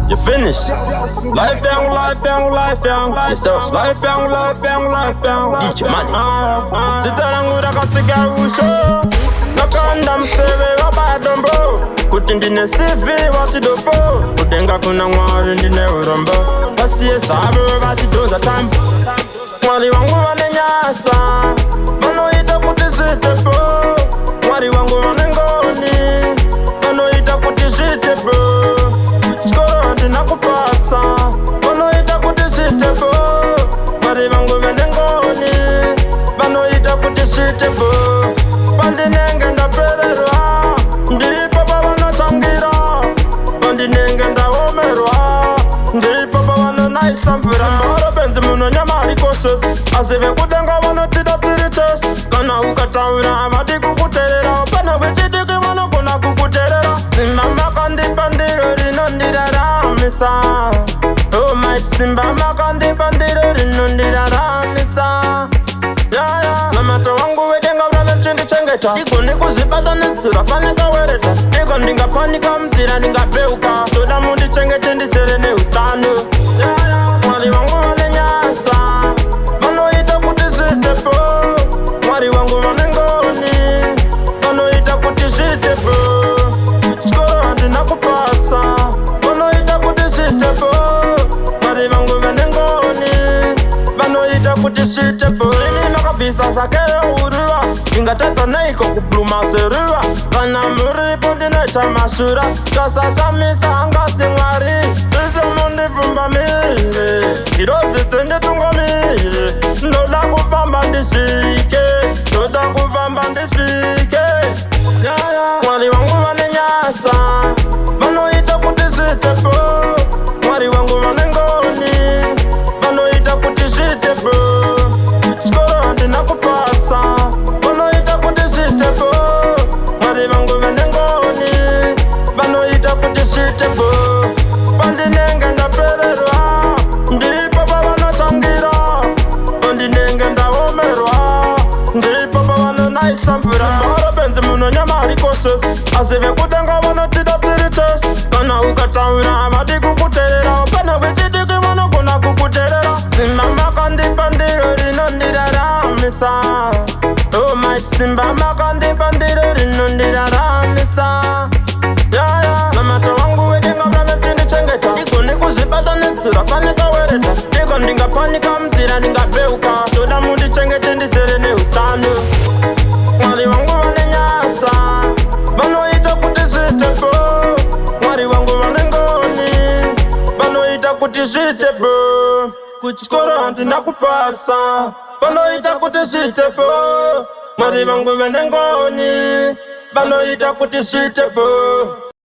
You finish. Life young, life young, life young. Yes, sir. Life young, life young, life young. DJ Manix. Sitaranguda katika usho. Nakanda mseve wabadombo. Kutindine CV watidofo. Kudenga kuna mwari ndine urombo. Basiye sabu watidoza time. Mwari wangu wanenyasa. Vanoita kutisitepo. Mwari wangu wanengoni. Vanoita kutisitepo. Skoro ndina kupasa. Vanoita kutisitepo. Mwari wangu wanengoni. Vanoita kutisitepo. Pandinenge ndapererwa. Ndipo baba natangira. Pandinenge ndaomerwa. Ndipo baba nanaisamvira. Mbara benzi muno nyamari koshos. Asive kudenga vanotida tiritos. Kana ukataura vati kukuterera. Pana wichitiki vano kuna kukuterera. Simama kandi pandiro rinondiraramisa. Oh my simama kandi pandiro rinondiraramisa. Namato wangu wedenga vrave mchindichengeta. Iko nikuzibata netsira fanika wereta. Iko ndingapanika mzira ndingapeuka. Toda mundichengete ndisere neutano. Mwari wangu vanenyasa. Vanoita kuti zvitepo. Mwari wangu vanengoni. Vanoita kuti zvitepo. Skoro handina kupasa. Vanoita kuti zvitepo. Mwari vangu vanengoni. Vanoita kuti zvitepo. Imi makabvisa sakeyo uruva. Ingatedza neiko kubluma seruva. Kana muripo ndinoita mashura. Kasashamisa hangasi Mwari. Ndizomundibvumba mire. Irodzidze nditungamire. Ndoda kufamba ndisvike. Ndoda kufamba ndifike. Mwari wangu vanenyasa. Vanoita kuti zvitepo. Mwari wangu vanengoni. Vanoita kuti zvitepo. Skoro handina kupasa. Vanoita kuti zvitepo. Mwari vangu vanengoni. Vanoita kuti zvitepo. Pandinenge ndapererwa. Ndipo pavanotangira. Pandinenge ndaomerwa. Ndipo pavanonaisamvira. Mbara benzi muno nyamari koshos. Asive kudenga vanotida tiritos. Kana ukataura vati kukuterera. Pana wichitiki vanogona kukuterera. Simama kandi pandiro rinondiraramisa. Oh my simama kandi pandiro rinondiraramisa. Namato wangu wedenga vrave mchindichengeta. Iko nikuzibata netsira fanika wereta. Iko ndingapanika mzira ndingapeuka. Toda mundichengete ndisere neutano. Mwari wangu vanenyasa. Vanoita kuti zvitepo. Mwari wangu vanengoni. Vanoita kuti zvitepo. Kuchikoro handina kupasa. Vanoita kuti zvitepo. Mwari vangu vanengoni. Vanoita kuti zvitepo.